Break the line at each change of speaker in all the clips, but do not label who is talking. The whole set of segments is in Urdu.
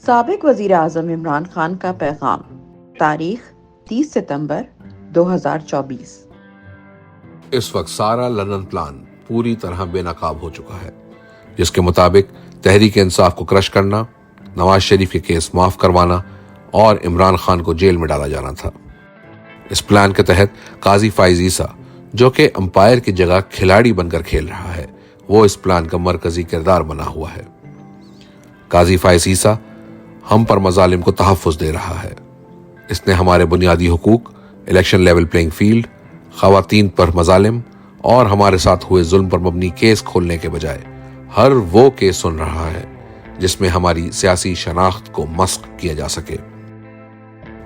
سابق وزیر اعظم عمران خان کا پیغام، تاریخ 30 ستمبر 2024۔
اس وقت سارا لندن پلان پوری طرح بے نقاب ہو چکا ہے، جس کے مطابق تحریک انصاف کو کرش کرنا، نواز شریف کے کیس معاف کروانا اور عمران خان کو جیل میں ڈالا جانا تھا۔ اس پلان کے تحت قاضی فائز عیسیٰ، جو کہ امپائر کی جگہ کھلاڑی بن کر کھیل رہا ہے، وہ اس پلان کا مرکزی کردار بنا ہوا ہے۔ قاضی فائز عیسیٰ ہم پر مظالم کو تحفظ دے رہا ہے۔ اس نے ہمارے بنیادی حقوق، الیکشن لیول پلینگ فیلڈ، خواتین پر مظالم اور ہمارے ساتھ ہوئے ظلم پر مبنی کیس کھولنے کے بجائے ہر وہ کیس سن رہا ہے جس میں ہماری سیاسی شناخت کو مسخ کیا جا سکے۔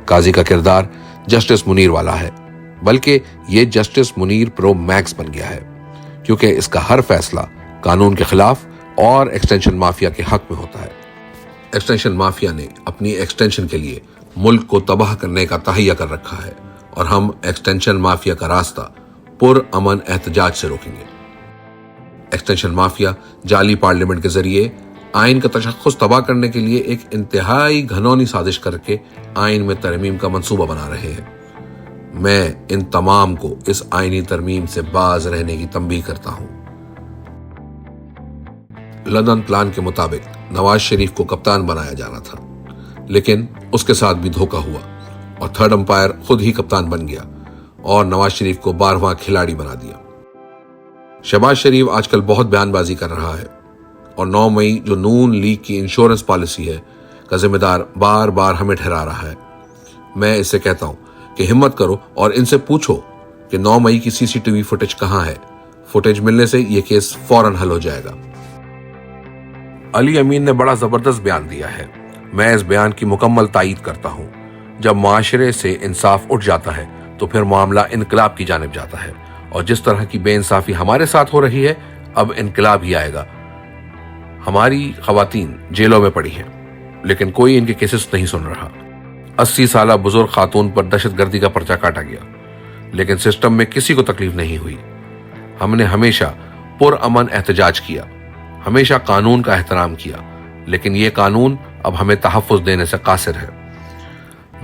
قاضی کا کردار جسٹس منیر والا ہے، بلکہ یہ جسٹس منیر پرو میکس بن گیا ہے، کیونکہ اس کا ہر فیصلہ قانون کے خلاف اور ایکسٹینشن مافیا کے حق میں ہوتا ہے۔ ایکسٹینشن مافیا نے اپنی ایکسٹینشن کے لیے ملک کو تباہ کرنے کا تہیہ کر رکھا ہے، اور ہم ایکسٹینشن مافیا کا راستہ پر امن احتجاج سے روکیں گے۔ ایکسٹینشن مافیا جعلی پارلیمنٹ کے ذریعے آئین کا تشخص تباہ کرنے کے لیے ایک انتہائی گھنونی سازش کر کے آئین میں ترمیم کا منصوبہ بنا رہے ہیں۔ میں ان تمام کو اس آئینی ترمیم سے باز رہنے کی تنبیہ کرتا ہوں۔ لندن پلان کے مطابق نواز شریف کو کپتان بنایا جانا تھا، لیکن اس کے ساتھ بھی دھوکہ ہوا اور تھرڈ امپائر خود ہی کپتان بن گیا اور نواز شریف کو 12واں کھلاڑی بنا دیا۔ شہباز شریف آج کل بہت بیان بازی کر رہا ہے، اور 9 مئی جو نون لیگ کی انشورنس پالیسی ہے کا ذمہ دار بار بار ہمیں ٹھہرا رہا ہے۔ میں اس سے کہتا ہوں کہ ہمت کرو اور ان سے پوچھو کہ 9 مئی کی CCTV فوٹیج کہاں ہے۔ فوٹیج ملنے سے یہ کیس فوراً حل ہو جائے گا۔ علی امین نے بڑا زبردست بیان دیا ہے، میں اس بیان کی مکمل تائید کرتا ہوں۔ جب معاشرے سے انصاف اٹھ جاتا ہے تو پھر معاملہ انقلاب کی جانب جاتا ہے، اور جس طرح کی بے انصافی ہمارے ساتھ ہو رہی ہے، اب انقلاب ہی آئے گا۔ ہماری خواتین جیلوں میں پڑی ہیں، لیکن کوئی ان کے کیسز نہیں سن رہا۔ 80 سالہ بزرگ خاتون پر دہشت گردی کا پرچہ کاٹا گیا، لیکن سسٹم میں کسی کو تکلیف نہیں ہوئی۔ ہم نے ہمیشہ پرامن احتجاج کیا، ہمیشہ قانون کا احترام کیا، لیکن یہ قانون اب ہمیں تحفظ دینے سے قاصر ہے۔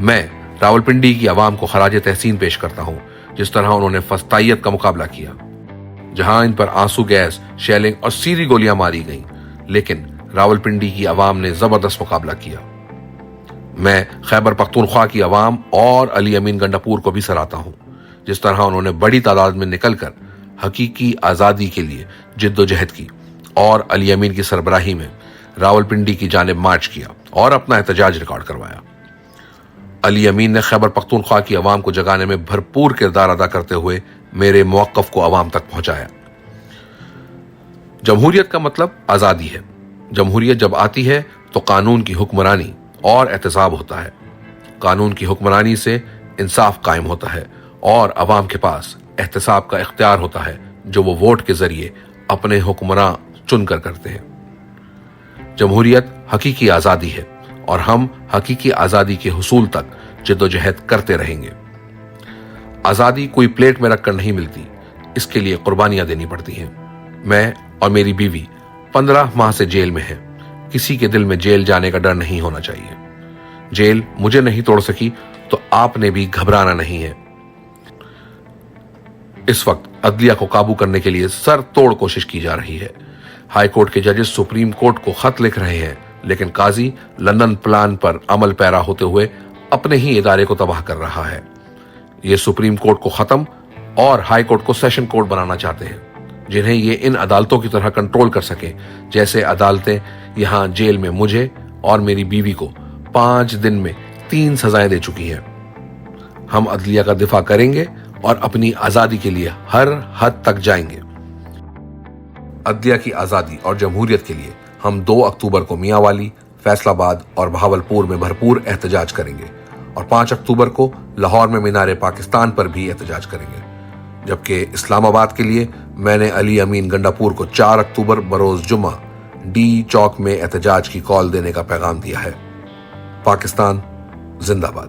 میں راولپنڈی کی عوام کو خراج تحسین پیش کرتا ہوں، جس طرح انہوں نے فسطائیت کا مقابلہ کیا، جہاں ان پر آنسو گیس، شیلنگ اور سیری گولیاں ماری گئیں، لیکن راولپنڈی کی عوام نے زبردست مقابلہ کیا۔ میں خیبر پختونخوا کی عوام اور علی امین گنڈاپور کو بھی سراہتا ہوں، جس طرح انہوں نے بڑی تعداد میں نکل کر حقیقی آزادی کے لیے جد و جہد کی اور علی امین کی سربراہی میں راولپنڈی کی جانب مارچ کیا اور اپنا احتجاج ریکارڈ کروایا۔ علی امین نے خیبر پختونخوا کی عوام کو جگانے میں بھرپور کردار ادا کرتے ہوئے میرے موقف کو عوام تک پہنچایا۔ جمہوریت کا مطلب آزادی ہے۔ جمہوریت جب آتی ہے تو قانون کی حکمرانی اور احتساب ہوتا ہے۔ قانون کی حکمرانی سے انصاف قائم ہوتا ہے اور عوام کے پاس احتساب کا اختیار ہوتا ہے، جو وہ ووٹ کے ذریعے اپنے حکمراں چن کر کرتے ہیں۔ جمہوریت حقیقی آزادی ہے، اور ہم حقیقی آزادی کے حصول تک جد و جہد کرتے رہیں گے۔ آزادی کوئی پلیٹ میں رکھ کر نہیں ملتی، اس کے لیے قربانیاں دینی پڑتی ہیں۔ میں اور میری بیوی 15 ماہ سے جیل میں ہیں۔ کسی کے دل میں جیل جانے کا ڈر نہیں ہونا چاہیے۔ جیل مجھے نہیں توڑ سکی تو آپ نے بھی گھبرانا نہیں ہے۔ اس وقت عدلیہ کو قابو کرنے کے لیے سر توڑ کوشش کی جا رہی ہے۔ ہائی کورٹ کے ججز سپریم کورٹ کو خط لکھ رہے ہیں، لیکن قاضی لندن پلان پر عمل پیرا ہوتے ہوئے اپنے ہی ادارے کو تباہ کر رہا ہے۔ یہ سپریم کورٹ کو ختم اور ہائی کورٹ کو سیشن کورٹ بنانا چاہتے ہیں، جنہیں یہ ان عدالتوں کی طرح کنٹرول کر سکیں، جیسے عدالتیں یہاں جیل میں مجھے اور میری بیوی کو 5 دن میں 3 سزائیں دے چکی ہیں۔ ہم عدلیہ کا دفاع کریں گے اور اپنی آزادی کے لیے ہر حد تک جائیں گے۔ عدلیہ کی آزادی اور جمہوریت کے لیے ہم 2 اکتوبر کو میاں والی، فیصل آباد اور بہاولپور میں بھرپور احتجاج کریں گے، اور 5 اکتوبر کو لاہور میں مینار پاکستان پر بھی احتجاج کریں گے۔ جبکہ اسلام آباد کے لیے میں نے علی امین گنڈاپور کو 4 اکتوبر بروز جمعہ ڈی چوک میں احتجاج کی کال دینے کا پیغام دیا ہے۔ پاکستان زندہ باد۔